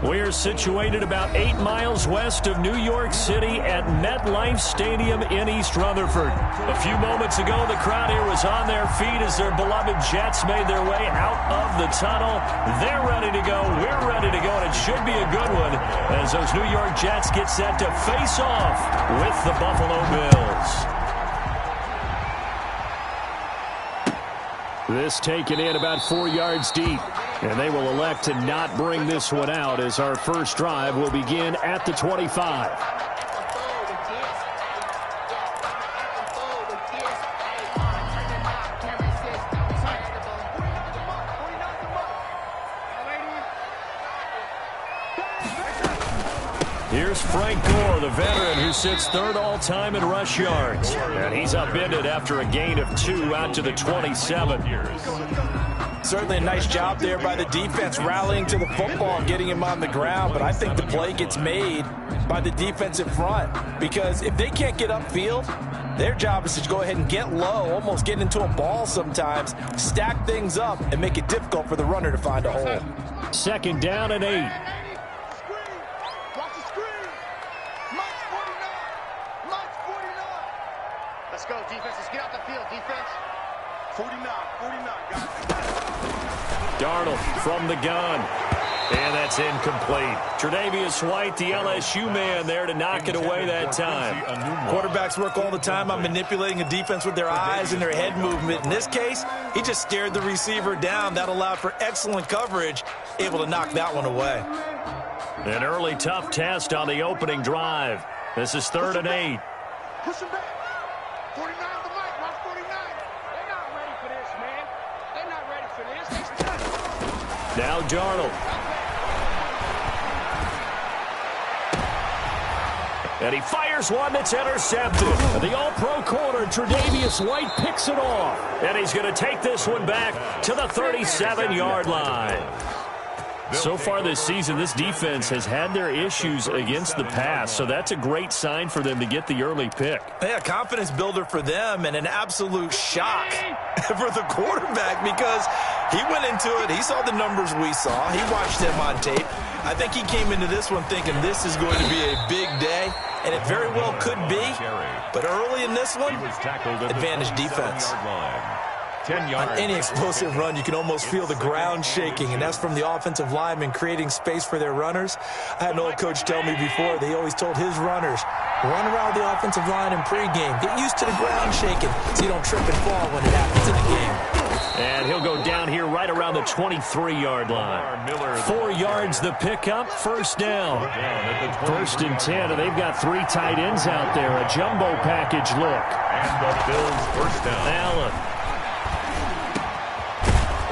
We're situated about 8 miles west of New York City at MetLife Stadium in East Rutherford. A few moments ago, the crowd here was on their feet as their beloved Jets made their way out of the tunnel. They're ready to go. We're ready to go, and it should be a good one as those New York Jets get set to face off with the Buffalo Bills. This taken in about 4 yards deep. And they will elect to not bring this one out as our first drive will begin at the 25. Here's Frank Gore, the veteran who sits third all-time in rush yards. And he's upended after a gain of 2 out to the 27. Certainly a nice job there by the defense rallying to the football and getting him on the ground. But I think the play gets made by the defensive front because if they can't get upfield, their job is to go ahead and get low, almost get into a ball sometimes, stack things up, and make it difficult for the runner to find a hole. Second down and 8. Let's go, defense. Let's get out the field, defense. 49, guys. Darnold from the gun. And that's incomplete. Tre'Davious White, the LSU man there to knock it away that time. Quarterbacks work all the time on manipulating a defense with their eyes and their head movement. In this case, he just stared the receiver down. That allowed for excellent coverage, able to knock that one away. An early tough test on the opening drive. This is 3rd and 8. Push him back. 49 on the mic. Watch 49. They're not ready for this, man. They're not ready for this. Now Darnold. And he fires one that's intercepted. The all-pro corner, Tre'Davious White, picks it off. And he's going to take this one back to the 37-yard line. So far this season, this defense has had their issues against the pass, so that's a great sign for them to get the early pick. Yeah, confidence builder for them and an absolute shock for the quarterback because he went into it. He saw the numbers we saw. He watched them on tape. I think he came into this one thinking this is going to be a big day, and it very well could be. But early in this one, advantage defense. On any explosive run, you can almost feel the ground shaking, and that's from the offensive linemen creating space for their runners. I had an old coach tell me before, they always told his runners, run around the offensive line in pregame. Get used to the ground shaking so you don't trip and fall when it happens in the game. And he'll go down here right around the 23-yard line. 4 yards the pickup, first down. 1st and 10, and they've got 3 tight ends out there. A jumbo package look. And the Bills first down. Allen.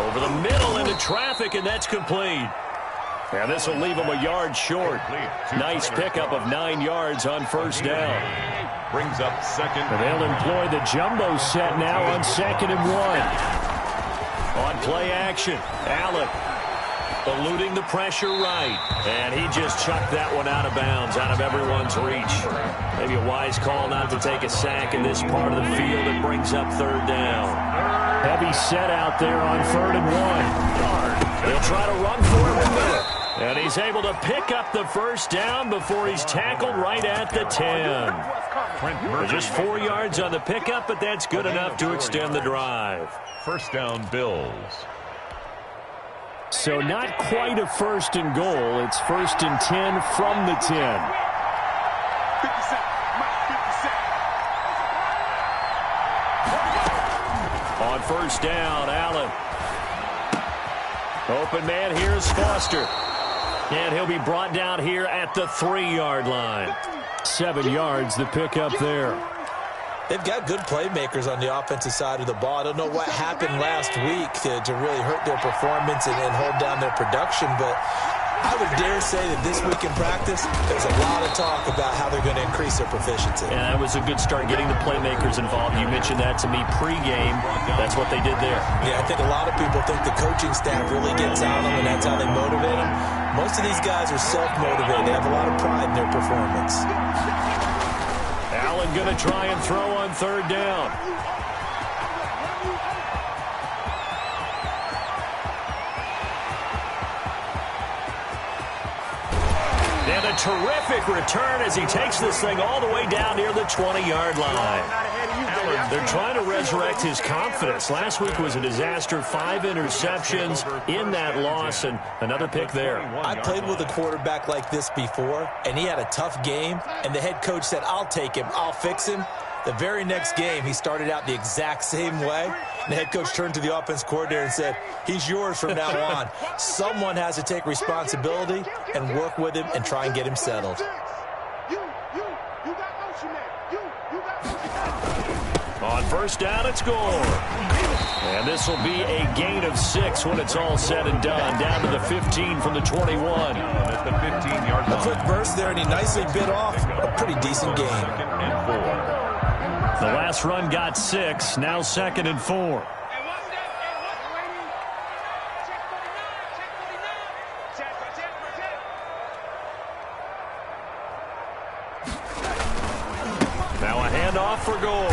Over the middle into traffic, and that's complete. And this will leave him a yard short. Nice pickup of 9 yards on first down. Brings up second. And they'll employ the jumbo set now on 2nd and 1. On play action, Allen eluding the pressure right. And he just chucked that one out of bounds, out of everyone's reach. Maybe a wise call not to take a sack in this part of the field. It brings up 3rd down. Heavy set out there on 3rd and 1. They'll try to run for him in the middle. And he's able to pick up the first down before he's tackled right at the 10. Just 4 yards on the pickup, but that's good enough to extend the drive. First down, Bills. So not quite a 1st and goal. It's 1st and 10 from the 10. 50-cent. Mike, 50-cent. On first down, Allen. Open man, here's Foster. And he'll be brought down here at the 3-yard line. 7 yards, the pickup there. They've got good playmakers on the offensive side of the ball. I don't know what happened last week to really hurt their performance and hold down their production, but I would dare say that this week in practice, there's a lot of talk about how they're going to increase their proficiency. Yeah, that was a good start getting the playmakers involved. You mentioned that to me pregame. That's what they did there. Yeah, I think a lot of people think the coaching staff really gets on them, and that's how they motivate them. Most of these guys are self-motivated. They have a lot of pride in their performance. Allen going to try and throw on 3rd down. And a terrific return as he takes this thing all the way down near the 20-yard line. They're trying to resurrect his confidence. Last week was a disaster. 5 interceptions in that loss, and another pick there. I played with a quarterback like this before, and he had a tough game, and the head coach said, I'll take him, I'll fix him. The very next game, he started out the exact same way. And the head coach turned to the offense coordinator and said, he's yours from now on. Someone has to take responsibility and work with him and try and get him settled. On first down, it's Gore. And this will be a gain of 6 when it's all said and done. Down to the 15 from the 21. At the 15-yard line. A quick burst there, and he nicely bit off a pretty decent game. 2nd and 4. The last run got 6. Now 2nd and 4. Now a handoff for Gore.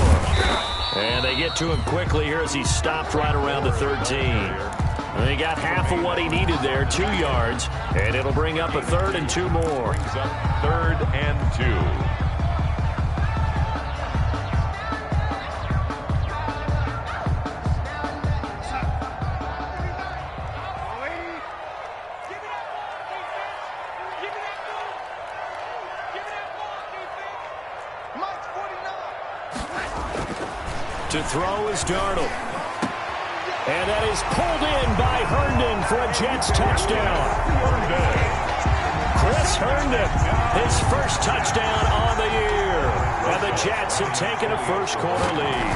And they get to him quickly here as he stopped right around the 13. And he got half of what he needed there, 2 yards. And it'll bring up a 3rd and 2 more. Brings up 3rd and 2. To throw is Darnold. And that is pulled in by Herndon for a Jets touchdown. Chris Herndon, his first touchdown on the year. And the Jets have taken a first-quarter lead.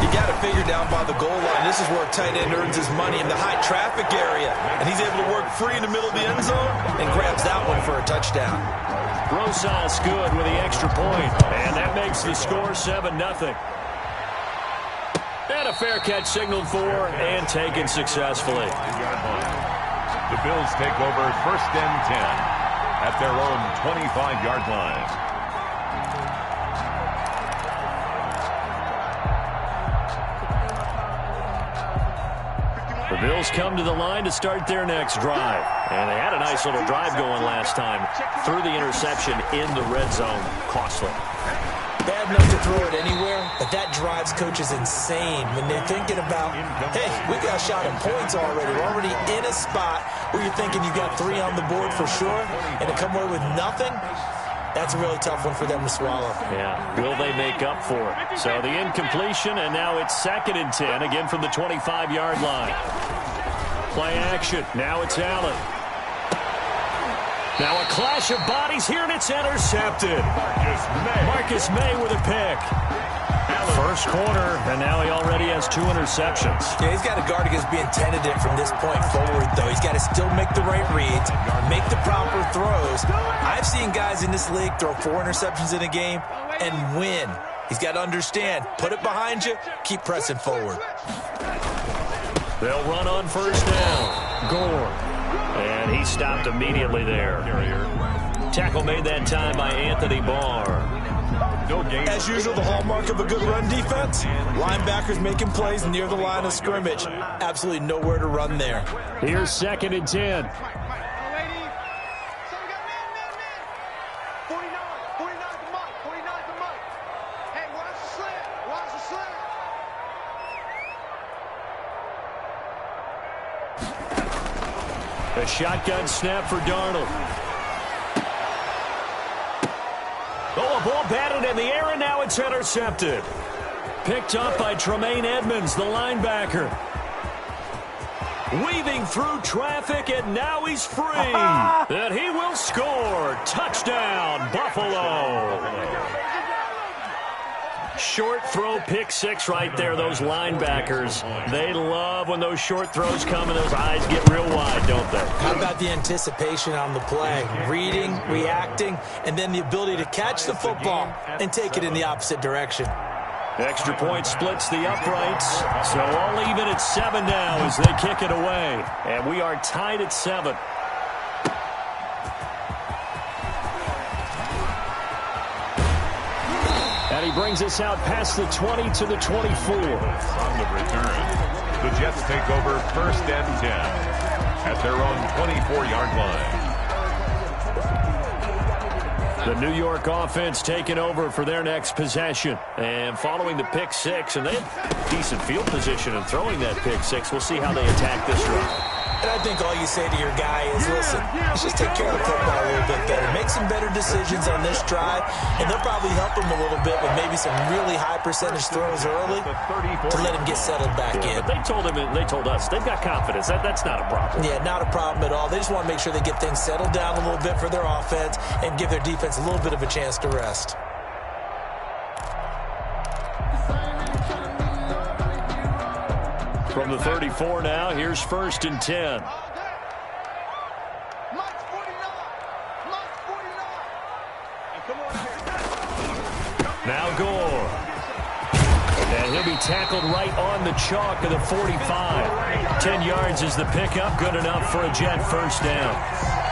You got to figure down by the goal line. This is where a tight end earns his money in the high traffic area. And he's able to work free in the middle of the end zone and grabs that one for a touchdown. Rosas good with the extra point. And that makes the score 7-0. And a fair catch signaled for and taken successfully. The Bills take over 1st and 10 at their own 25-yard line. The Bills come to the line to start their next drive. And they had a nice little drive going last time. Threw the interception in the red zone. Costly. Bad enough to throw it anywhere, but that drives coaches insane when they're thinking about, hey, we got a shot at points already. We're already in a spot where you're thinking you got 3 on the board for sure, and to come away with nothing, that's a really tough one for them to swallow. Yeah, will they make up for it? So the incompletion, and now it's 2nd and 10, again from the 25-yard line. Play action. Now it's Allen. Now a clash of bodies here, and it's intercepted. Marcus May with a pick. First quarter, and now he already has 2 interceptions. Yeah, he's got to guard against being tentative from this point forward, though. He's got to still make the right reads, make the proper throws. I've seen guys in this league throw 4 interceptions in a game and win. He's got to understand, put it behind you, keep pressing forward. They'll run on first down. Gore. And he stopped immediately there. Tackle made that time by Anthony Barr. As usual, the hallmark of a good run defense, linebackers making plays near the line of scrimmage. Absolutely nowhere to run there. Here's 2nd and 10. A shotgun snap for Darnold. Oh, a ball batted in the air, and now it's intercepted. Picked up by Tremaine Edmonds, the linebacker. Weaving through traffic, and now he's free. And he will score. Touchdown, Buffalo. Short throw, pick 6 right there. Those linebackers, they love when those short throws come and those eyes get real wide, don't they? How about the anticipation on the play? Reading, reacting, and then the ability to catch the football and take it in the opposite direction. Extra point splits the uprights, so all even at 7 now as they kick it away. And we are tied at 7. And he brings us out past the 20 to the 24. On the return, the Jets take over 1st and 10 at their own 24-yard line. The New York offense taking over for their next possession. And following the pick six, and they had decent field position in throwing that pick six. We'll see how they attack this run. And I think all you say to your guy is, listen, let's just take care of the football a little bit better. Make some better decisions on this drive, and they'll probably help him a little bit with maybe some really high percentage throws early to let him get settled back in. But they told us they've got confidence. That's not a problem. Yeah, not a problem at all. They just want to make sure they get things settled down a little bit for their offense and give their defense a little bit of a chance to rest. From the 34 now, here's 1st and 10. Now Gore. And he'll be tackled right on the chalk of the 45. 10 yards is the pickup. Good enough for a Jet first down.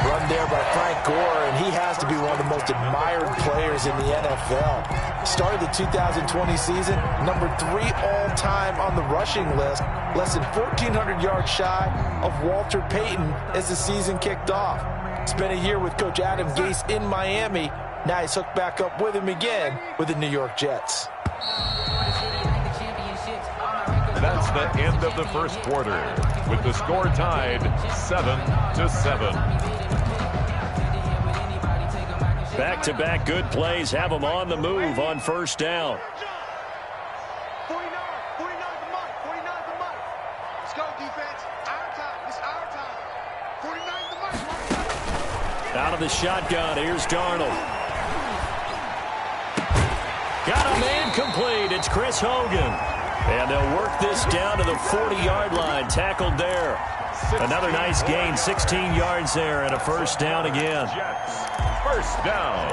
Run there by Frank Gore, and he has to be one of the most admired players in the NFL. Started the 2020 season, number 3 all-time on the rushing list, less than 1,400 yards shy of Walter Payton as the season kicked off. Spent a year with Coach Adam Gase in Miami. Now he's hooked back up with him again with the New York Jets. That's the end of the first quarter, with the score tied 7-7. Back-to-back good plays have them on the move on first down. 49 the mark. Let's go, defense. Our time. It's our time. 49 the mark. Out of the shotgun, here's Darnold. Got a man complete. It's Chris Hogan. And they'll work this down to the 40-yard line. Tackled there. Another nice gain, 16 yards there, and a first down again. First down.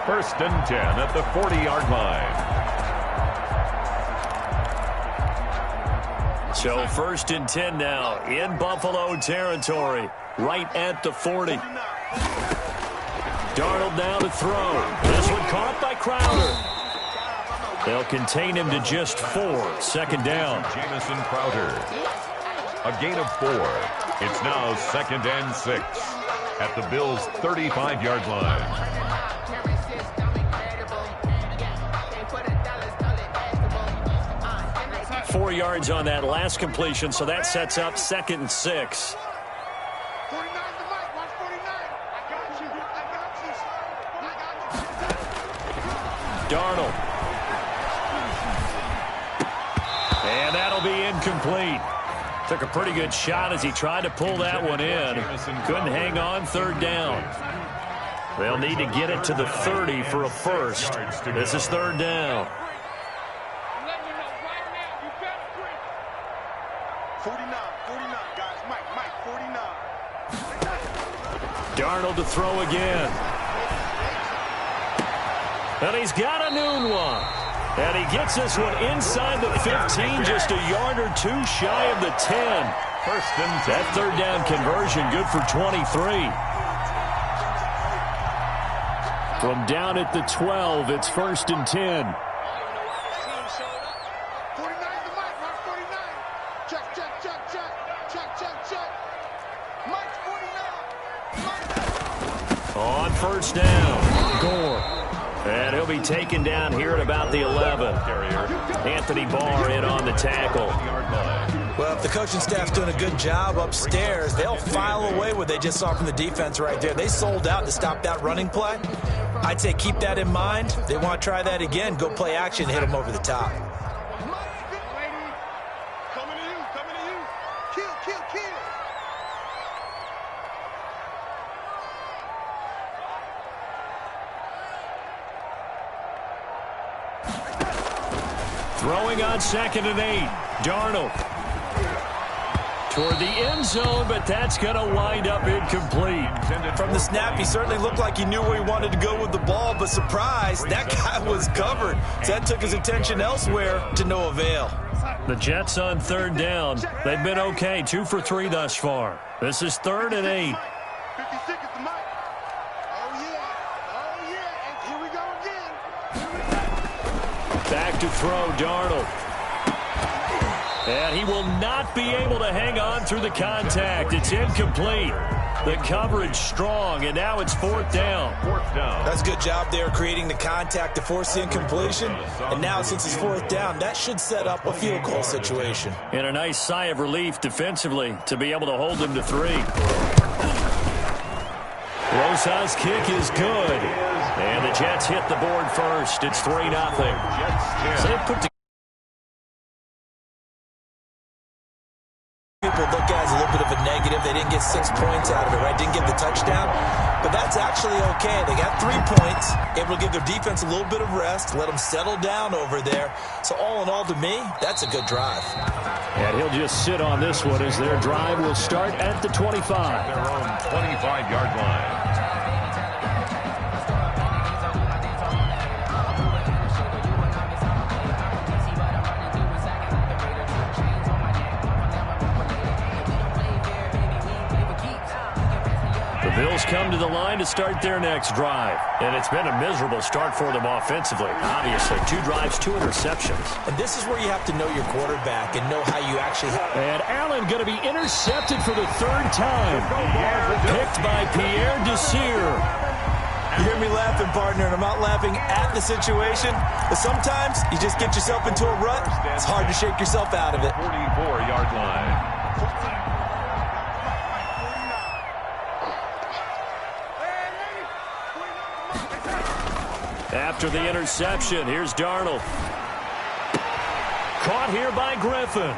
1st and 10 at the 40-yard line. So 1st and 10 now in Buffalo territory, right at the 40. Darnold now to throw. This one caught by Crowder. They'll contain him to just 4. 2nd down. Jamison Crowder. A gain of 4. It's now 2nd and 6 at the Bills' 35-yard line. 4 yards on that last completion, so that sets up 2nd and 6. 49 the mark. Watch 49. I got you. Darnold. And that'll be incomplete. Took a pretty good shot as he tried to pull that one in. Couldn't hang on. 3rd down. They'll need to get it to the 30 for a first. This is 3rd down. I'm letting you know right now, you better bring 49, guys. Mike, 49. Darnold to throw again. And he's got a noon one. And he gets this one inside the 15, just a yard or 2 shy of the 10. 1st and 10. That 3rd down conversion good for 23. From down at the 12, it's 1st and 10. 49 the mark. Watch 49. Check. Mike's 49. On 1st down, Gore. And he'll be taken down here at about the 11. Anthony Barr in on the tackle. Well, if the coaching staff's doing a good job upstairs, they'll file away what they just saw from the defense right there. They sold out to stop that running play. I'd say keep that in mind. They want to try that again. Go play action, hit them over the top. Coming to you. Kill. Throwing on 2nd and 8. Darnold. Toward the end zone, but that's going to wind up incomplete. From the snap, he certainly looked like he knew where he wanted to go with the ball, but surprise, that guy was covered. So that took his attention elsewhere to no avail. The Jets on 3rd down. They've been okay, 2 for 3 thus far. This is 3rd and 8. 56 is the mic. Oh, yeah. And here we go again. Back to throw, Darnold. And he will not be able to hang on through the contact. It's incomplete. The coverage strong, and now it's fourth down. That's a good job there creating the contact to force the incompletion. And now since it's fourth down, that should set up a field goal situation. And a nice sigh of relief defensively to be able to hold them to 3. Rosa's kick is good. And the Jets hit the board first. It's 3-0. So they put together. People look at it as a little bit of a negative. They didn't get 6 points out of it, right? Didn't get the touchdown. But that's actually okay. They got 3 points. Able to give their defense a little bit of rest, let them settle down over there. So all in all, to me, that's a good drive. And he'll just sit on this one as their drive will start at the 25. Their own 25-yard line. The Bills come to the line to start their next drive. And it's been a miserable start for them offensively. Obviously, 2 drives, 2 interceptions. And this is where you have to know your quarterback and know how you actually... And Allen going to be intercepted for the 3rd time. Picked by Pierre Desir. You hear me laughing, partner, and I'm not laughing at the situation. But sometimes you just get yourself into a rut. It's hard to shake yourself out of it. 44-yard line. After the interception, here's Darnold. Caught here by Griffin.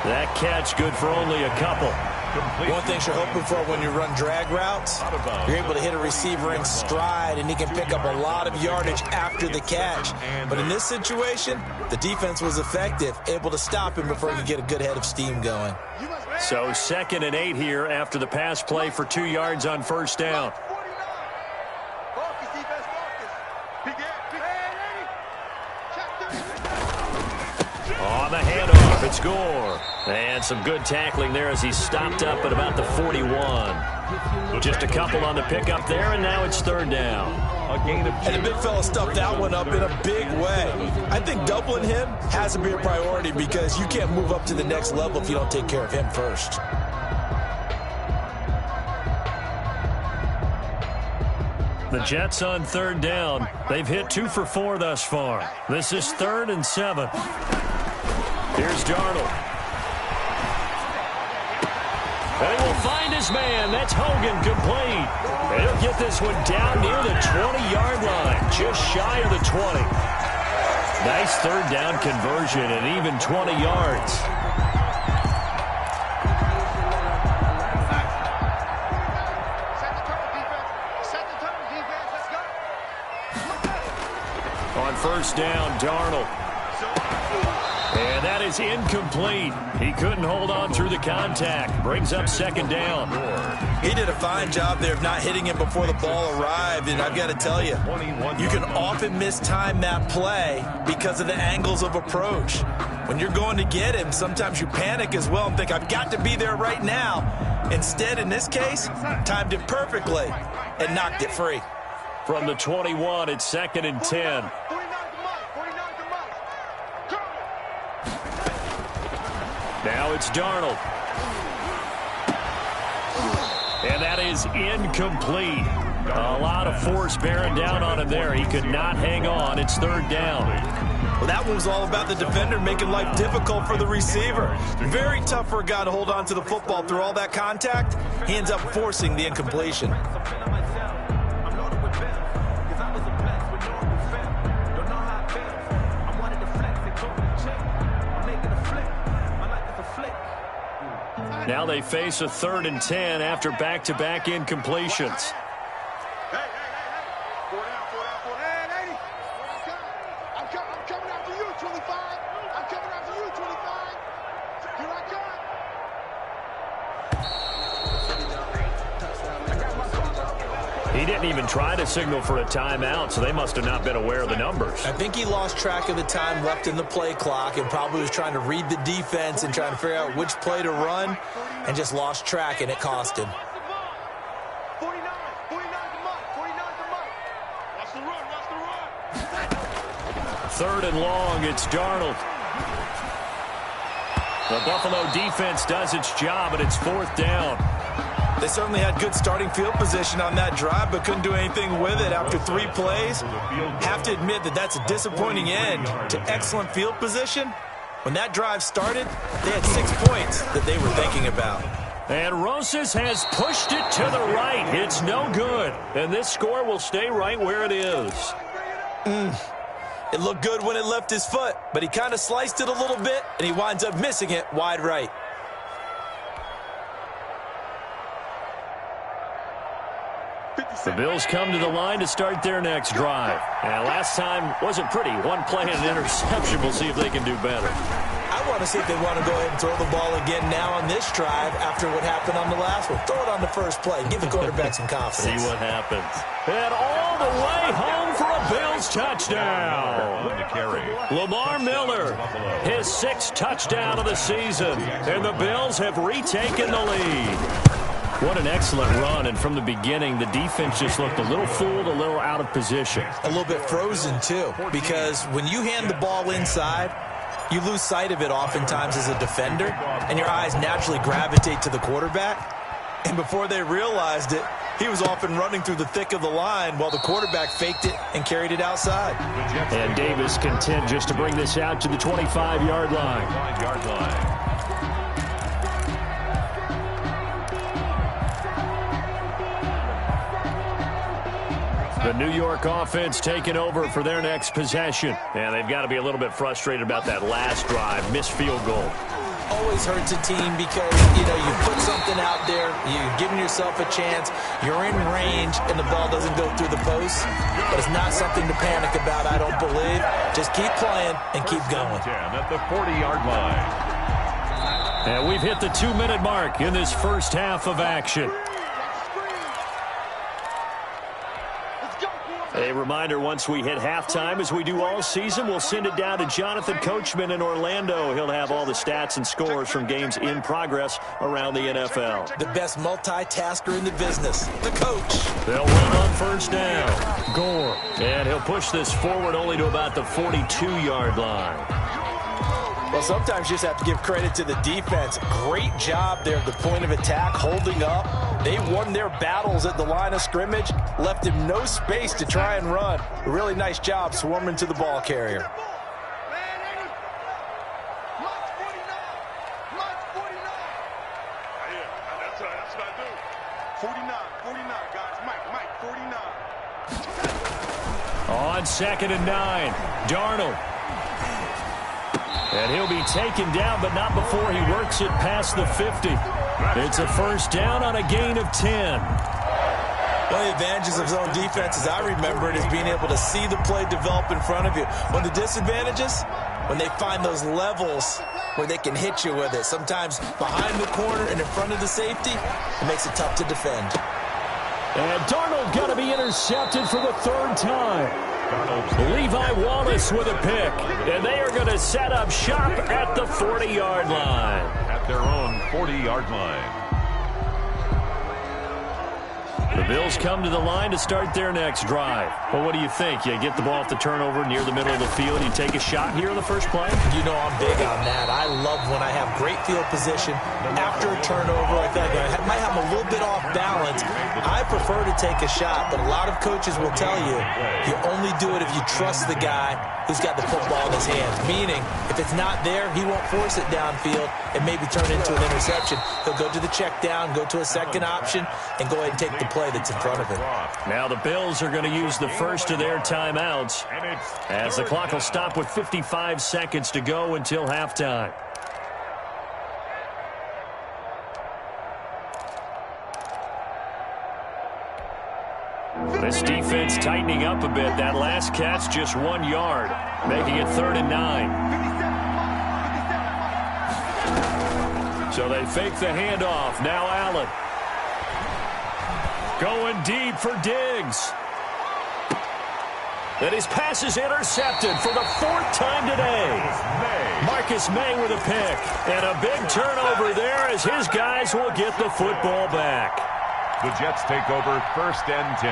That catch good for only a couple. One thing you're hoping for when you run drag routes, you're able to hit a receiver in stride, and he can pick up a lot of yardage after the catch. But in this situation, the defense was effective, able to stop him before he could get a good head of steam going. So 2nd and 8 here after the pass play for 2 yards on first down. On the handoff, it's Gore. And some good tackling there as he stopped up at about the 41. Just a couple on the pickup there, and now it's 3rd down. And the big fella stuffed that one up in a big way. I think doubling him has to be a priority because you can't move up to the next level if you don't take care of him first. The Jets on 3rd down. They've hit 2 for 4 thus far. This is 3rd and 7. Here's Darnold. And he will find his man. That's Hogan complete. And he'll get this one down near the 20-yard line, just shy of the 20. Nice 3rd down conversion and even 20 yards. On first down, Darnold. And that is incomplete. He couldn't hold on through the contact. Brings up 2nd down. He did a fine job there of not hitting him before the ball arrived. And I've got to tell you, you can often mistime that play because of the angles of approach. When you're going to get him, sometimes you panic as well and think, I've got to be there right now. Instead, in this case, timed it perfectly and knocked it free. From the 21, it's 2nd and 10. Now it's Darnold. And that is incomplete. A lot of force bearing down on him there. He could not hang on. It's 3rd down. Well, that one was all about the defender making life difficult for the receiver. Very tough for a guy to hold on to the football through all that contact. He ends up forcing the incompletion. Now they face a 3rd and 10 after back-to-back incompletions. He didn't even try to signal for a timeout, so they must have not been aware of the numbers. I think he lost track of the time left in the play clock and probably was trying to read the defense and trying to figure out which play to run and just lost track, and it cost him. 49 3rd and long, it's Darnold. The Buffalo defense does its job, and it's 4th down. They certainly had good starting field position on that drive, but couldn't do anything with it after 3 plays. Have to admit that that's a disappointing end to excellent field position. When that drive started, they had 6 points that they were thinking about. And Rosas has pushed it to the right. It's no good. And this score will stay right where it is. It looked good when it left his foot, but he kind of sliced it a little bit, and he winds up missing it wide right. The Bills come to the line to start their next drive. And last time wasn't pretty. 1 play and an interception. We'll see if they can do better. I want to see if they want to go ahead and throw the ball again now on this drive after what happened on the last one. Throw it on the first play. Give the quarterback some confidence. See what happens. And all the way home for a Bills touchdown. Lamar Miller, his 6th touchdown of the season. And the Bills have retaken the lead. What an excellent run, and from the beginning, the defense just looked a little fooled, a little out of position. A little bit frozen, too, because when you hand the ball inside, you lose sight of it oftentimes as a defender, and your eyes naturally gravitate to the quarterback. And before they realized it, he was off and running through the thick of the line while the quarterback faked it and carried it outside. And Davis content just to bring this out to the 25-yard line. The New York offense taking over for their next possession. And they've got to be a little bit frustrated about that last drive. Missed field goal. Always hurts a team because, you put something out there, you're giving yourself a chance, you're in range, and the ball doesn't go through the post. But it's not something to panic about, I don't believe. Just keep playing and keep going. 10 at the 40-yard line. And we've hit the 2-minute mark in this first half of action. A reminder, once we hit halftime, as we do all season, we'll send it down to Jonathan Coachman in Orlando. He'll have all the stats and scores from games in progress around the NFL. The best multitasker in the business, the coach. They'll run on first down. Gore. And he'll push this forward only to about the 42-yard line. Well, sometimes you just have to give credit to the defense. Great job there at the point of attack, holding up. They won their battles at the line of scrimmage, left him no space to try and run. A really nice job swarming to the ball carrier. On 2nd and 9, Darnold. And he'll be taken down, but not before he works it past the 50. It's a first down on a gain of 10. One of the advantages of zone defense, as I remember it, is being able to see the play develop in front of you. One of the disadvantages, when they find those levels where they can hit you with it. Sometimes behind the corner and in front of the safety, it makes it tough to defend. And Darnold got to be intercepted for the 3rd time. Levi Wallace with a pick, and they are going to set up shop at the 40-yard line. At their own 40-yard line. The Bills come to the line to start their next drive. Well, what do you think? You get the ball off the turnover near the middle of the field. You take a shot here in the first play? You know I'm big on that. I love when I have great field position. After a turnover, I feel like I might have a little bit off balance. I prefer to take a shot, but a lot of coaches will tell you, you only do it if you trust the guy who's got the football in his hands. Meaning, if it's not there, he won't force it downfield and maybe turn into an interception. He'll go to the check down, go to a second option, and go ahead and take the play that's in front of him. Now the Bills are going to use the first of their timeouts as the clock will stop with 55 seconds to go until halftime. This defense tightening up a bit. That last catch just 1 yard, making it 3rd and 9. So they fake the handoff. Now Allen. Going deep for Diggs. And his pass is intercepted for the 4th time today. Marcus May with a pick. And a big turnover there as his guys will get the football back. The Jets take over 1st and 10.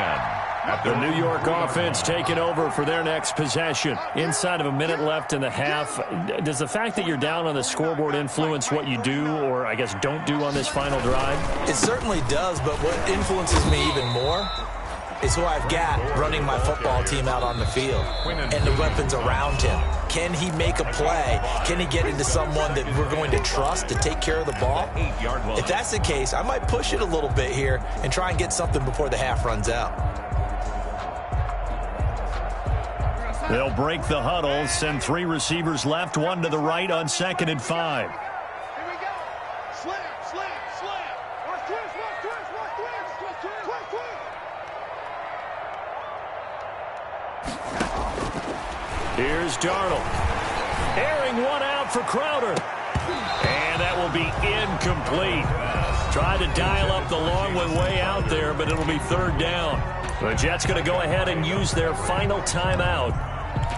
The New York offense taking over for their next possession. Inside of a minute left in the half. Does the fact that you're down on the scoreboard influence what you do, or I guess don't do on this final drive? It certainly does, but what influences me even more is who I've got running my football team out on the field and the weapons around him. Can he make a play? Can he get into someone that we're going to trust to take care of the ball? If that's the case, I might push it a little bit here and try and get something before the half runs out. They'll break the huddle, send 3 receivers left, 1 to the right on 2nd and 5. Here we go. Slam, slam, slam. Watch twist, watch twist, watch twist, twist, twist, twist, twist. Here's Darnold. Airing one out for Crowder. And that will be incomplete. Tried to dial up the long one way out there, but it'll be 3rd down. The Jets going to go ahead and use their final timeout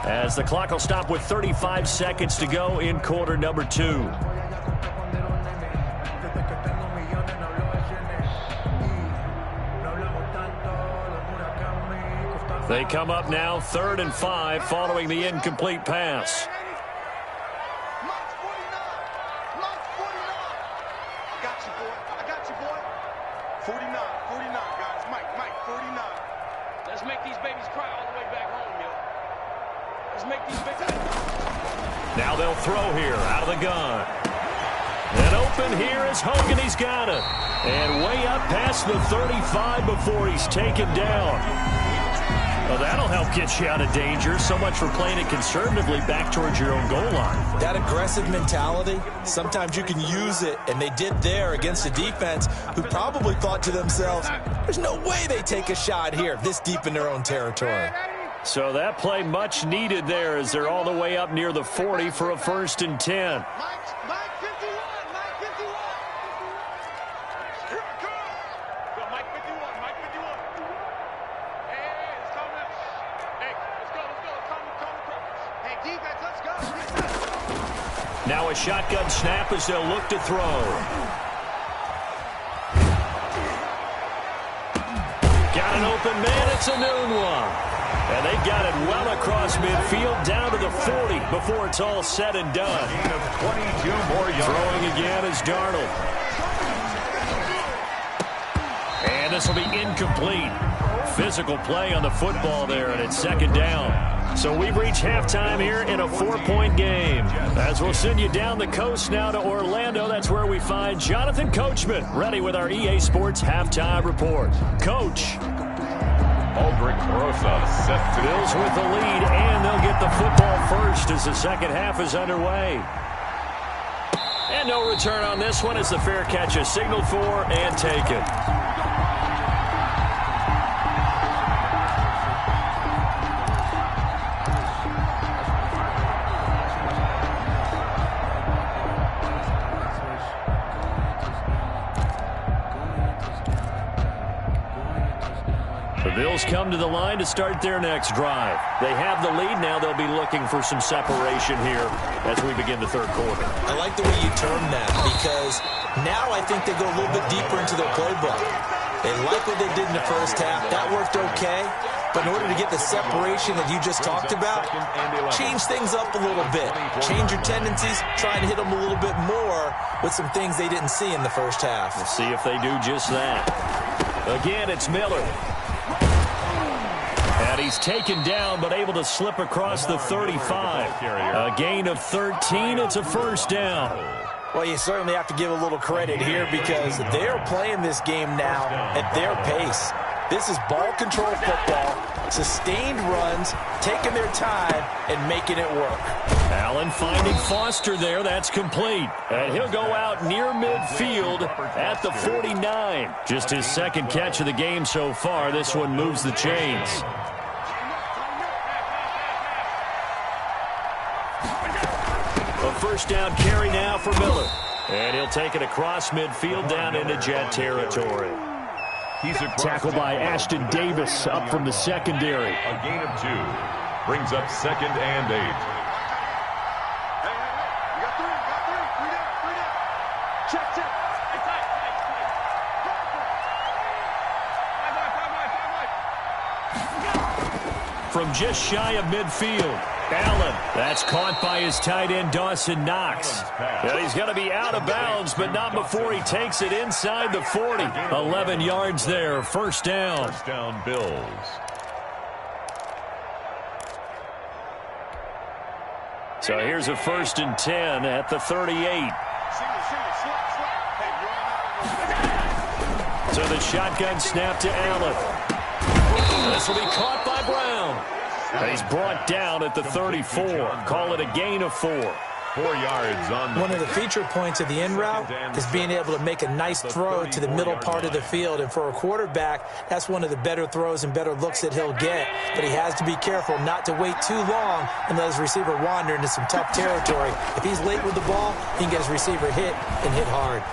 as the clock will stop with 35 seconds to go in quarter number 2. They come up now 3rd and 5 following the incomplete pass. Mike's 49. Mike's 49. I got you, boy. I got you, boy. 49, 49, guys. Mike, 49. Let's make these babies cry all the way back home, yo. Let's make these babies. Now they'll throw here out of the gun. And open here is Hogan. He's got it. And way up past the 35 before he's taken down. Well, that'll help get you out of danger. So much for playing it conservatively back towards your own goal line. That aggressive mentality, sometimes you can use it, and they did there against a defense who probably thought to themselves, there's no way they take a shot here this deep in their own territory. So that play much needed there as they're all the way up near the 40 for a 1st and 10. Mike 51, Mike 51. Here I come. Go, Mike 51, Mike 51. Hey, it's coming up. Hey, let's go. Calm the purpose. Hey, defense, let's go. Now a shotgun snap as they'll look to throw. Got an open man. It's a noon one. And they got it well across midfield down to the 40 before it's all said and done. Gain of 22 more yards. Throwing again is Darnold. And this will be incomplete. Physical play on the football there, and it's 2nd down. So we've reached halftime here in a 4-point game. As we'll send you down the coast now to Orlando, that's where we find Jonathan Coachman, ready with our EA Sports halftime report. Coach. Aldrich Rosa set to Bills with the lead, and they'll get the football first as the second half is underway. And no return on this one as the fair catch is signaled for and taken. The Bills come to the line to start their next drive. They have the lead. Now they'll be looking for some separation here as we begin the 3rd quarter. I like the way you term that because now I think they go a little bit deeper into their playbook. They like what they did in the first half. That worked okay. But in order to get the separation that you just talked about, change things up a little bit. Change your tendencies. Try and hit them a little bit more with some things they didn't see in the first half. We'll see if they do just that. Again, it's Miller. And he's taken down, but able to slip across the 35. A gain of 13. It's a 1st down. Well, you certainly have to give a little credit here because they're playing this game now at their pace. This is ball control football, sustained runs, taking their time, and making it work. Allen finding Foster there. That's complete. And he'll go out near midfield at the 49. Just his 2nd catch of the game so far. This one moves the chains. A 1st down carry now for Miller. And he'll take it across midfield down into Jet territory. Tackled by Ashton Davis up from the secondary. a gain of 2. Brings up 2nd and 8. Hey, you got 3, you got 3. 3 down, 3 down. Check. Hey, tight. Five wide. from just shy of midfield. Allen, that's caught by his tight end, Dawson Knox. And he's going to be out of bounds, but not before he takes it inside the 40. 11 yards there, first down. First down, Bills. So here's a 1st and 10 at the 38. So the shotgun snap to Allen. This will be caught by Brown. And he's brought down at the 34. Call it a gain of 4. 4 yards on the... One of the feature points of the in route is being able to make a nice throw to the middle part of the field. And for a quarterback, that's one of the better throws and better looks that he'll get. But he has to be careful not to wait too long and let his receiver wander into some tough territory. If he's late with the ball, he can get his receiver hit and hit hard.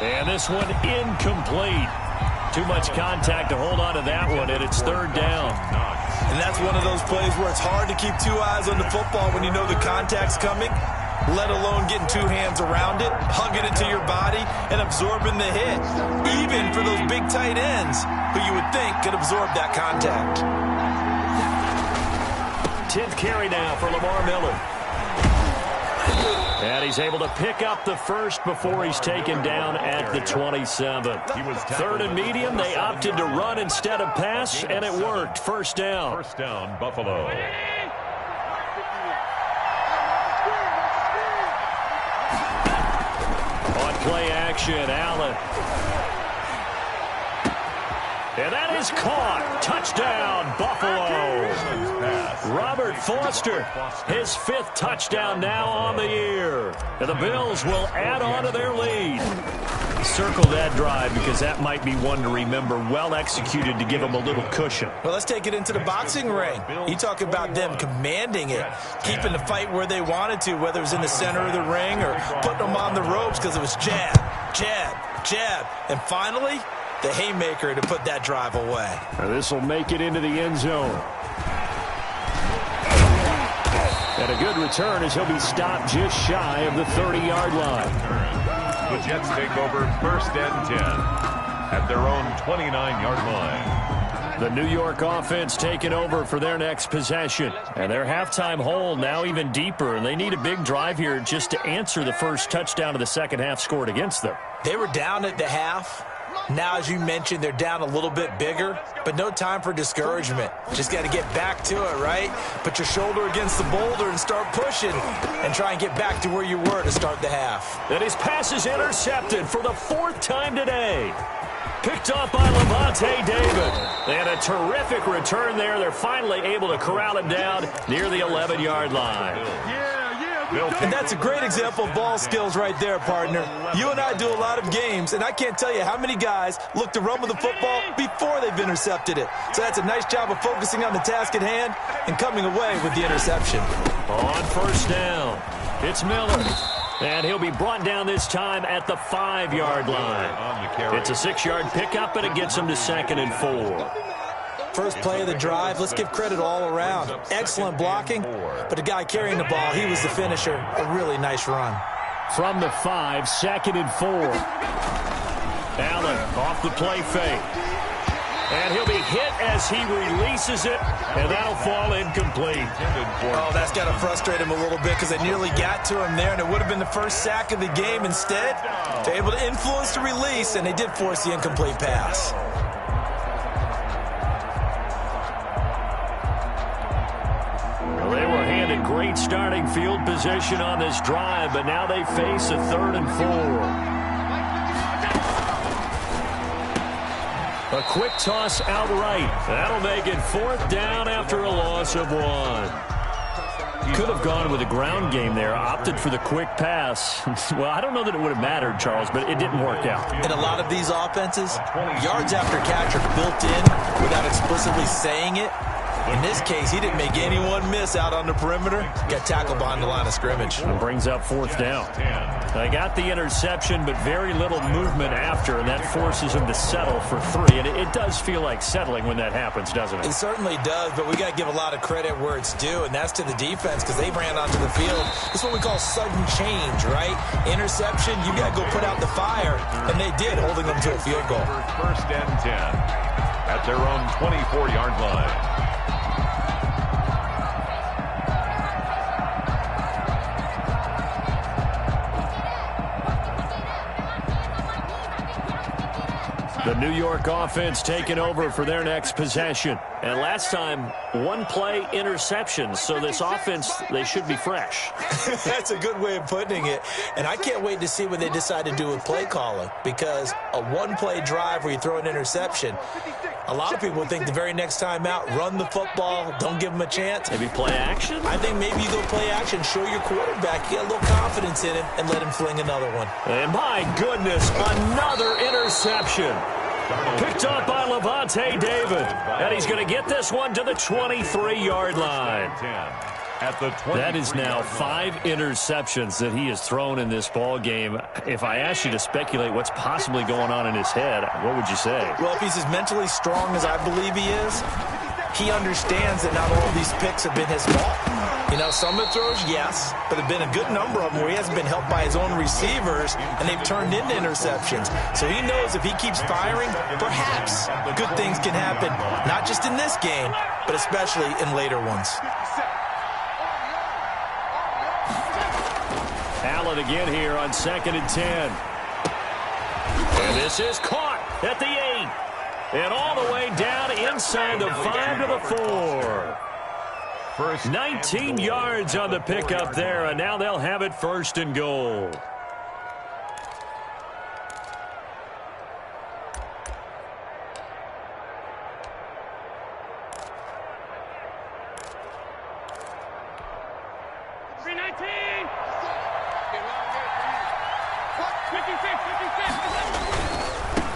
And this one incomplete. Too much contact to hold on to that one, and it's 3rd down. And that's one of those plays where it's hard to keep 2 eyes on the football when you know the contact's coming, let alone getting 2 hands around it, hugging it to your body, and absorbing the hit, even for those big tight ends who you would think could absorb that contact. 10th carry now for Lamar Miller. And he's able to pick up the first before he's taken down at the 27. 3rd and medium. They opted to run instead of pass, and it worked. First down. First down, Buffalo. On play action, Allen. And that is caught. Touchdown, Buffalo. Robert Foster, his 5th touchdown now on the year. And the Bills will add on to their lead. Circle that drive because that might be one to remember. Well executed to give them a little cushion. Well, let's take it into the boxing ring. You talk about them commanding it, keeping the fight where they wanted to, whether it was in the center of the ring or putting them on the ropes because it was jab, jab, jab. And finally, the haymaker to put that drive away. This will make it into the end zone. And a good return as he'll be stopped just shy of the 30-yard line. The Jets take over 1st and 10 at their own 29-yard line. The New York offense taking over for their next possession. And their halftime hole now even deeper. And they need a big drive here just to answer the first touchdown of the second half scored against them. They were down at the half. Now, as you mentioned, they're down a little bit bigger, but no time for discouragement. Just got to get back to it, right? Put your shoulder against the boulder and start pushing and try and get back to where you were to start the half. And his pass is intercepted for the 4th time today. Picked off by Levante David. And a terrific return there. They're finally able to corral him down near the 11-yard line. And that's a great example of ball skills right there, partner. You and I do a lot of games, and I can't tell you how many guys look to run with the football before they've intercepted it. So that's a nice job of focusing on the task at hand and coming away with the interception. On first down, it's Miller. And he'll be brought down this time at the 5-yard line. It's a 6-yard pickup, and it gets him to 2nd and 4. First play of the drive, let's give credit all around. Excellent blocking, but the guy carrying the ball, he was the finisher. A really nice run. From the 5, 2nd and 4. Allen off the play fake. And he'll be hit as he releases it, and that'll fall incomplete. Oh, that's got to frustrate him a little bit because they nearly got to him there, and it would have been the first sack of the game. Instead, they're able to influence the release, and they did force the incomplete pass. They were handed great starting field position on this drive, but now they face a 3rd and 4. A quick toss outright. That'll make it 4th down after a loss of 1. Could have gone with a ground game there, opted for the quick pass. Well, I don't know that it would have mattered, Charles, but it didn't work out. In a lot of these offenses, yards after catch are built in without explicitly saying it. In this case, he didn't make anyone miss out on the perimeter. Got tackled behind the line of scrimmage. And brings up 4th down. They got the interception, but very little movement after, and that forces him to settle for 3. And it does feel like settling when that happens, doesn't it? It certainly does, but we got to give a lot of credit where it's due, and that's to the defense because they ran onto the field. It's what we call sudden change, right? Interception, you got to go put out the fire, and they did, holding them to a field goal. 1st and 10. at their own 24-yard line. The New York offense taking over for their next possession. And last time, one-play interception. So this offense, they should be fresh. That's a good way of putting it. And I can't wait to see what they decide to do with play calling. Because a one-play drive where you throw an interception, a lot of people think the very next time out, run the football, don't give them a chance. Maybe play action? I think maybe you go play action, show your quarterback, get a little confidence in him, and let him fling another one. And my goodness, another interception. Picked up by Levante David. And he's going to get this one to the 23-yard line. That is now 5 interceptions that he has thrown in this ball game. If I asked you to speculate what's possibly going on in his head, what would you say? Well, if he's as mentally strong as I believe he is, he understands that not all of these picks have been his fault. You know, some of the throws, yes, but there have been a good number of them where he hasn't been helped by his own receivers, and they've turned into interceptions. So he knows if he keeps firing, perhaps good things can happen, not just in this game, but especially in later ones. Allen again here on 2nd and 10. And this is caught at the 8. And all the way down inside the 5 to the 4. 19 yards on the pickup there, and now they'll have it 1st and goal.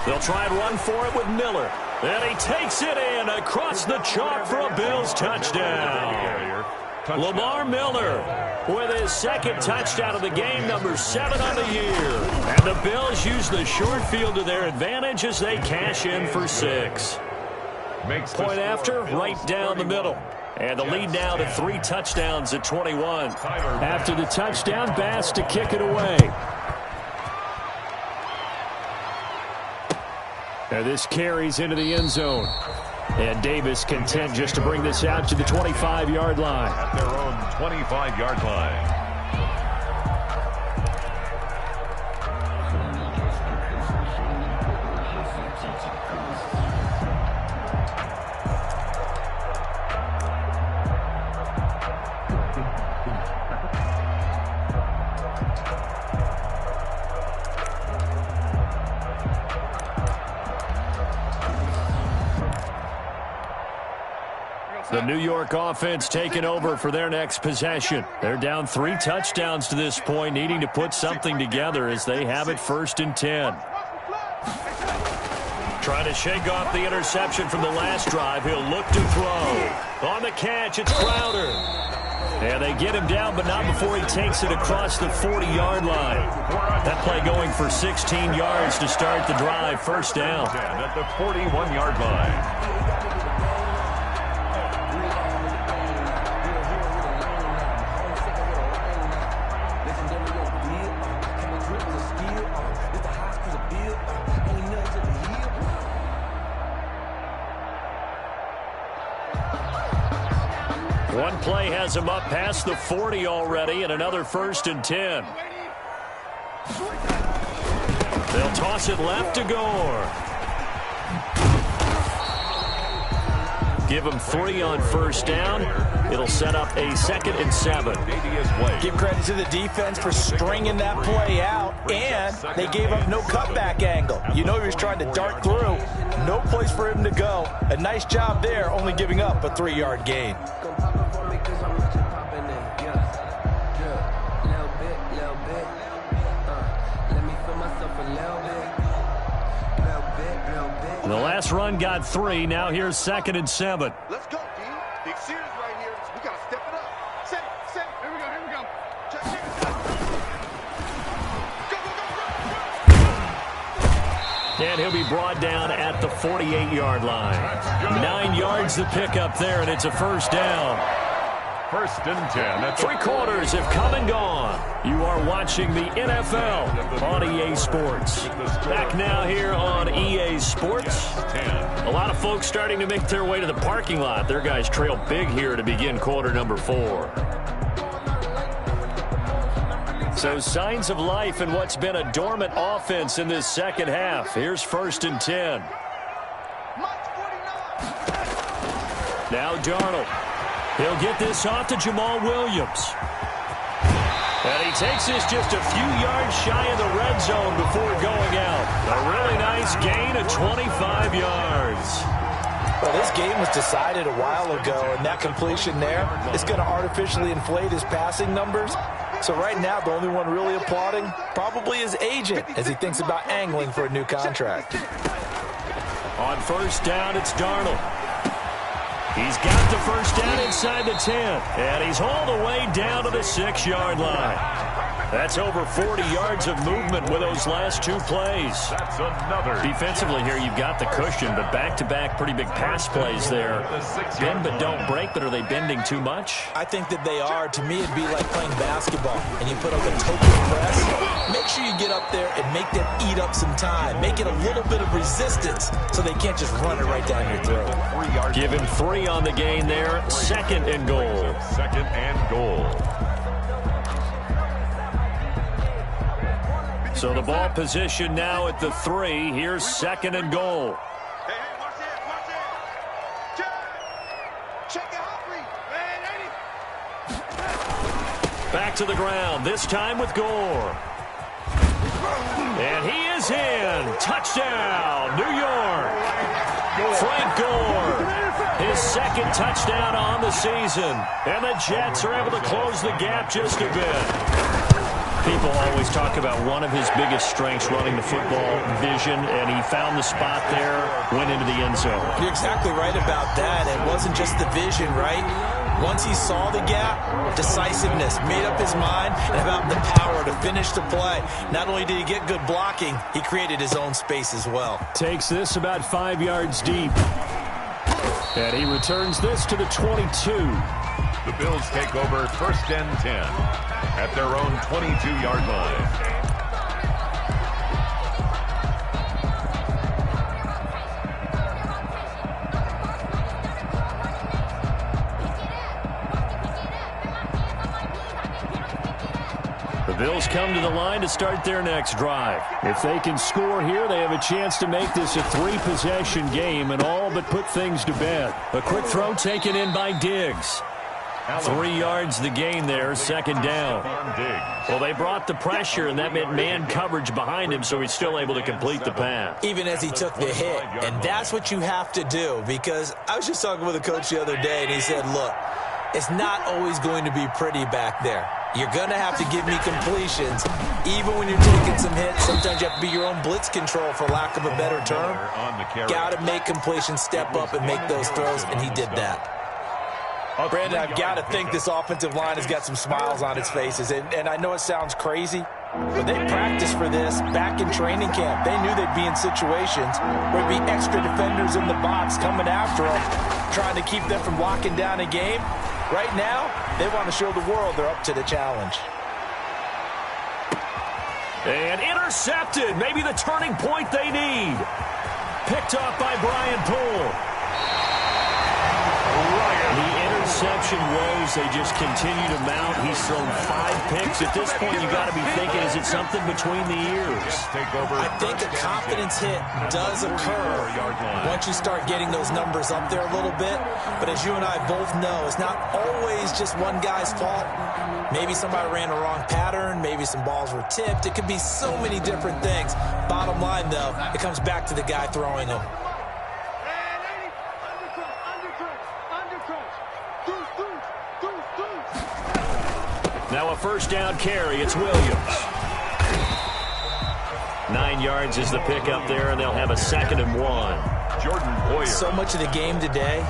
They'll try and run for it with Miller. And he takes it in across the chalk for a Bills touchdown. Lamar Miller with his 2nd touchdown of the game, number 7 on the year. And the Bills use the short field to their advantage as they cash in for 6. Point after, right down the middle. And the lead now to 3 touchdowns at 21. After the touchdown, Bass to kick it away. And this carries into the end zone. And Davis content just to bring this out to the 25-yard line. At their own 25-yard line. The New York offense taking over for their next possession. They're down 3 touchdowns to this point, needing to put something together as they have it 1st and 10. Trying to shake off the interception from the last drive. He'll look to throw. On the catch, it's Crowder. And they get him down, but not before he takes it across the 40-yard line. That play going for 16 yards to start the drive. 1st down. At the 41-yard line. One play has him up past the 40 already, and another 1st and 10. They'll toss it left to Gore. Give him 3 on 1st down. It'll set up a 2nd and 7. Give credit to the defense for stringing that play out, and they gave up no cutback angle. You know he was trying to dart through. No place for him to go. A nice job there, only giving up a 3-yard gain. The last run got 3. Now here's 2nd and 7. Let's go, D. Big series right here. We got to step it up. Set it. Here we go. Check it. Go. And he'll be brought down at the 48-yard line. 9 yards to pick up there, and it's a 1st down. First and 10. Three quarters have come and gone. You are watching the NFL on EA Sports. Back now here on EA Sports. A lot of folks starting to make their way to the parking lot. Their guys trail big here to begin quarter number 4. So signs of life in what's been a dormant offense in this second half. Here's first and 10. Now Darnold. He'll get this off to Jamal Williams. And he takes this just a few yards shy of the red zone before going out. A really nice gain of 25 yards. Well, this game was decided a while ago, and that completion there is going to artificially inflate his passing numbers. So right now, the only one really applauding probably his agent as he thinks about angling for a new contract. On first down, it's Darnold. He's got the first down inside the 10, and he's all the way down to the 6-yard line. That's over 40 yards of movement with those last 2 plays. That's another. Defensively here, you've got the cushion, but back-to-back pretty big pass plays there. Bend but don't break, but are they bending too much? I think that they are. To me, it'd be like playing basketball, and you put up a token press. Make sure you get up there and make them eat up some time. Make it a little bit of resistance so they can't just run it right down your throat. Give him 3 on the gain there. Second and goal. Second and goal. So the ball position now at the 3. Here's second and goal. Hey, watch it. Check it out, Back to the ground, this time with Gore. And he is in. Touchdown, New York. Frank Gore, his second touchdown on the season. And the Jets are able to close the gap just a bit. People always talk about one of his biggest strengths running the football, vision, and he found the spot there, went into the end zone. You're exactly right about that. It wasn't just the vision, right? Once he saw the gap, decisiveness, made up his mind, and about the power to finish the play. Not only did he get good blocking, he created his own space as well. Takes this about 5 yards deep. And he returns this to the 22. The Bills take over first and 10 at their own 22-yard line. The Bills come to the line to start their next drive. If they can score here, they have a chance to make this a 3-possession game and all but put things to bed. A quick throw taken in by Diggs. 3 yards the gain there, second down. Well, they brought the pressure, and that meant man coverage behind him, so he's still able to complete the pass. Even as he took the hit, and that's what you have to do, because I was just talking with a coach the other day, and he said, look, it's not always going to be pretty back there. You're going to have to give me completions, even when you're taking some hits. Sometimes you have to be your own blitz control, for lack of a better term. Got to make completions, step up, and make those throws, and he did that. Brandon, I've got to think this offensive line has got some smiles on its faces. And I know it sounds crazy, but they practiced for this back in training camp. They knew they'd be in situations where there'd be extra defenders in the box coming after them, trying to keep them from locking down a game. Right now, they want to show the world they're up to the challenge. And intercepted. Maybe the turning point they need. Picked off by Brian Poole. The interception woes, they just continue to mount. He's thrown 5 picks. At this point, you got to be thinking, is it something between the ears? I think a confidence hit does occur once you start getting those numbers up there a little bit. But as you and I both know, it's not always just one guy's fault. Maybe somebody ran a wrong pattern. Maybe some balls were tipped. It could be so many different things. Bottom line, though, it comes back to the guy throwing them. Now a first down carry. It's Williams. 9 yards is the pickup there, and they'll have a second and 1. Jordan Poyer. So much of the game today,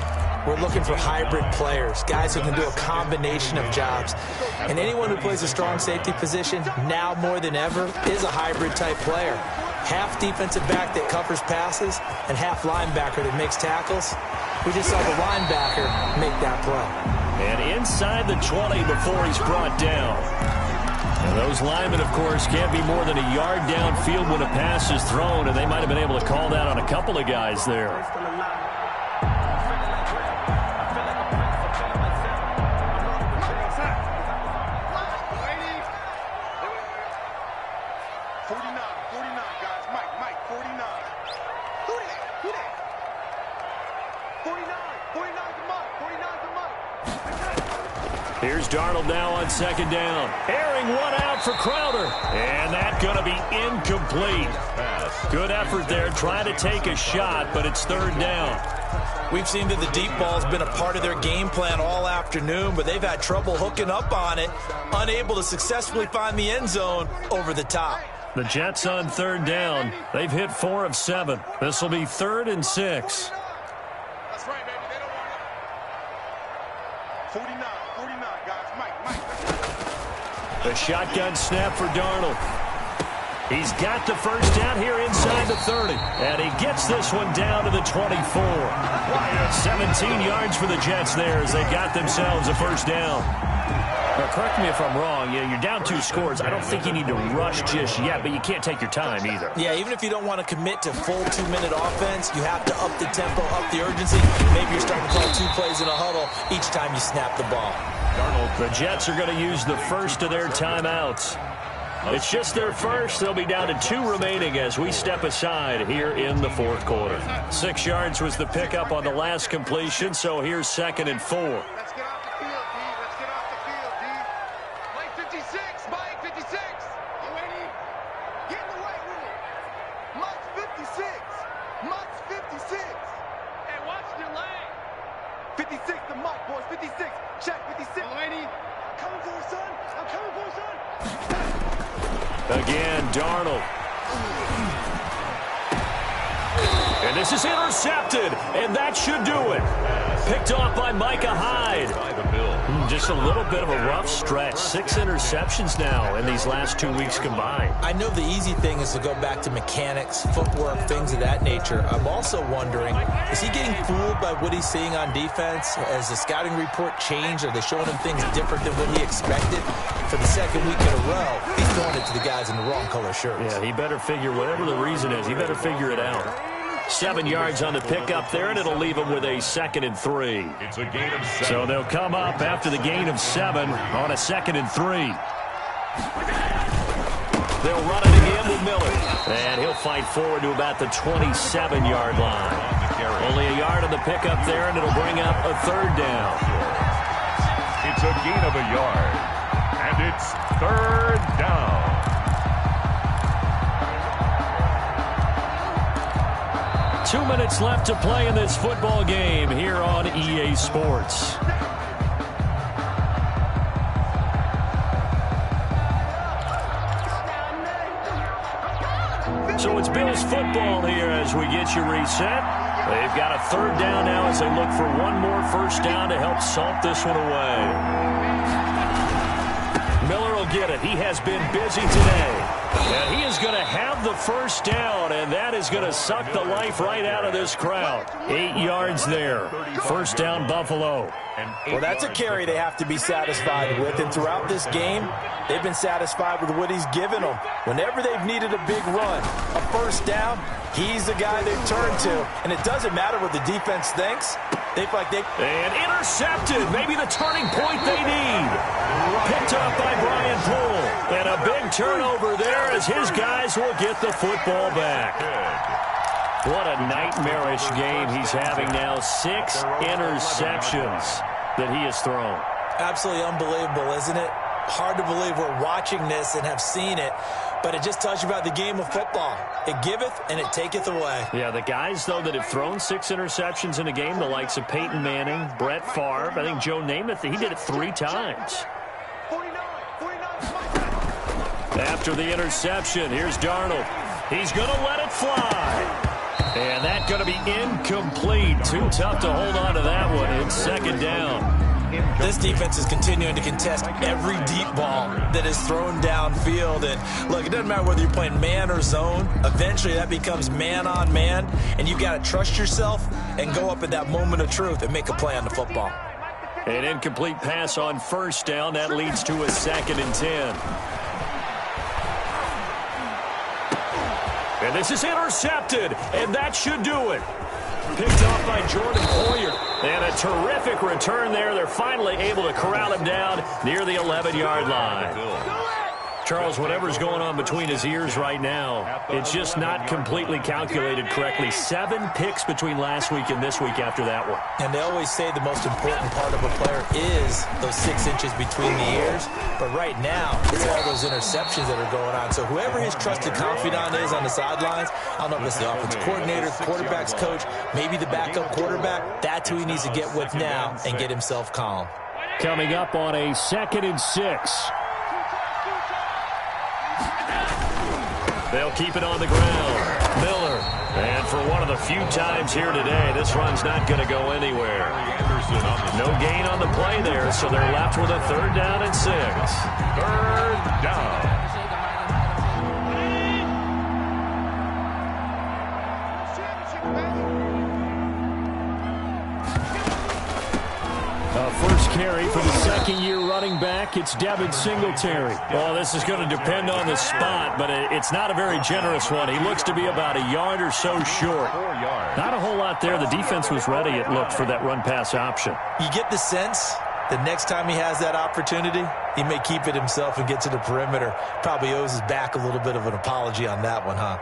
we're looking for hybrid players, guys who can do a combination of jobs. And anyone who plays a strong safety position, now more than ever, is a hybrid type player. Half defensive back that covers passes and half linebacker that makes tackles. We just saw the linebacker make that play. And inside the 20 before he's brought down. And those linemen, of course, can't be more than a yard downfield when a pass is thrown, and they might have been able to call that on a couple of guys there. Here's Darnold now on second down. Airing one out for Crowder. And that's going to be incomplete. Good effort there, trying to take a shot, but it's third down. We've seen that the deep ball has been a part of their game plan all afternoon, but they've had trouble hooking up on it, unable to successfully find the end zone over the top. The Jets on third down. They've hit 4 of 7. This will be 3rd and 6. That's right, baby. They don't want it. 49, guys. Mike. The shotgun snap for Darnold. He's got the first down here inside the 30. And he gets this one down to the 24. 17 yards for the Jets there as they got themselves a first down. Now, correct me if I'm wrong. You're down 2 scores. I don't think you need to rush just yet, but you can't take your time either. Yeah, even if you don't want to commit to full 2-minute offense, you have to up the tempo, up the urgency. Maybe you're starting to call 2 plays in a huddle each time you snap the ball. The Jets are going to use the first of their timeouts. It's just their first. They'll be down to 2 remaining as we step aside here in the 4th quarter. 6 yards was the pickup on the last completion, so here's 2nd and 4. Let's get off the field, D. Let's get off the field, D. Mike 56. Mike 56. You ready? Get in the way with it. Mike's 56. Mike's 56. Hey, watch your lane. 56 to Mike, boys. 56. Check 56. Lady. I'm coming for you, son. I'm coming for you, son. Again, Darnold. And this is intercepted, and that should do it. Picked off by Micah Hyde. Just a little bit of a rough stretch. 6 interceptions now in these last 2 weeks combined. I know the easy thing is to go back to mechanics, footwork, things of that nature. I'm also wondering, is he getting fooled by what he's seeing on defense? Has the scouting report changed? Are they showing him things different than what he expected? For the 2nd week in a row, he's throwing it to the guys in the wrong color shirts. Yeah, he better figure, whatever the reason is, he better figure it out. 7 yards on the pickup there, and it'll leave him with a 2nd and 3. It's a gain of 7. So they'll come up after the gain of 7 on a 2nd and 3. They'll run it again with Miller. And he'll fight forward to about the 27-yard line. Only a yard on the pickup there, and it'll bring up a 3rd down. It's a gain of a yard. And it's 3rd down. Two minutes left to play in this football game here on EA Sports. So it's Bills football here as we get you reset. They've got a 3rd down now as they look for one more first down to help salt this one away. Miller will get it. He has been busy today. And he is going to have the first down, and that is going to suck the life right out of this crowd. 8 yards there. First down, Buffalo. Well, that's a carry they have to be satisfied with, and throughout this game, they've been satisfied with what he's given them. Whenever they've needed a big run, a first down, he's the guy they've turned to. And it doesn't matter what the defense thinks. And intercepted. Maybe the turning point they need. Picked up by Brian Poole. And a big turnover there as his guys will get the football back. What a nightmarish game he's having now. 6 interceptions that he has thrown. Absolutely unbelievable, isn't it? Hard to believe we're watching this and have seen it, but it just tells you about the game of football. It giveth and it taketh away. Yeah, the guys, though, that have thrown 6 interceptions in a game, the likes of Peyton Manning, Brett Favre, I think Joe Namath, he did it 3 times. 49. After the interception, here's Darnold. He's going to let it fly. And that's going to be incomplete. Too tough to hold on to that one. It's 2nd down. This defense is continuing to contest every deep ball that is thrown downfield. And look, it doesn't matter whether you're playing man or zone. Eventually that becomes man on man. And you've got to trust yourself and go up at that moment of truth and make a play on the football. An incomplete pass on first down. That leads to a 2nd and 10. And this is intercepted, and that should do it. Picked off by Jordan Poyer. And a terrific return there. They're finally able to corral him down near the 11-yard line. Charles, whatever's going on between his ears right now, it's just not completely calculated correctly. 7 picks between last week and this week after that one. And they always say the most important part of a player is those 6 inches between the ears. But right now, it's all those interceptions that are going on. So whoever his trusted confidant is on the sidelines, I don't know if it's the offensive coordinator, quarterback's coach, maybe the backup quarterback, that's who he needs to get with now and get himself calm. Coming up on a 2nd and 6. They'll keep it on the ground. Miller. And for one of the few times here today, this run's not going to go anywhere. No gain on the play there, so they're left with a 3rd down and 6. 3rd down. First carry for the 2nd-year running back. It's Devin Singletary. Well, this is going to depend on the spot, but it's not a very generous one. He looks to be about a yard or so short. 4 yards. Not a whole lot there. The defense was ready, it looked, for that run-pass option. You get the sense the next time he has that opportunity, he may keep it himself and get to the perimeter. Probably owes his back a little bit of an apology on that one, huh?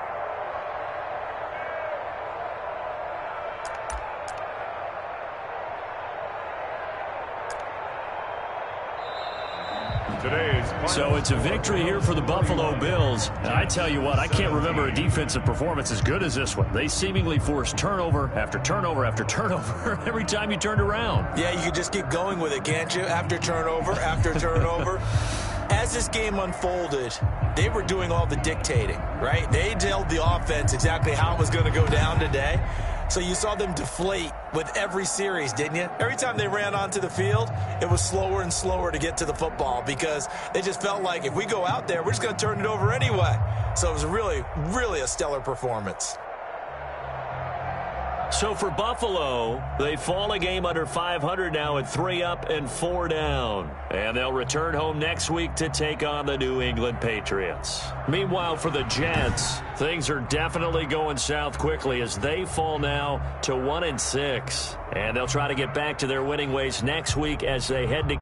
So it's a victory here for the Buffalo Bills. And I tell you what, I can't remember a defensive performance as good as this one. They seemingly forced turnover after turnover after turnover every time you turned around. Yeah, you can just keep going with it, can't you? After turnover, after turnover. As this game unfolded, they were doing all the dictating, right? They told the offense exactly how it was going to go down today. So you saw them deflate with every series, didn't you? Every time they ran onto the field, it was slower and slower to get to the football because they just felt like if we go out there, we're just going to turn it over anyway. So it was really, really a stellar performance. So for Buffalo, they fall a game under 500 now at 3 up and 4 down. And they'll return home next week to take on the New England Patriots. Meanwhile, for the Jets, things are definitely going south quickly as they fall now to 1-6. And they'll try to get back to their winning ways next week as they head to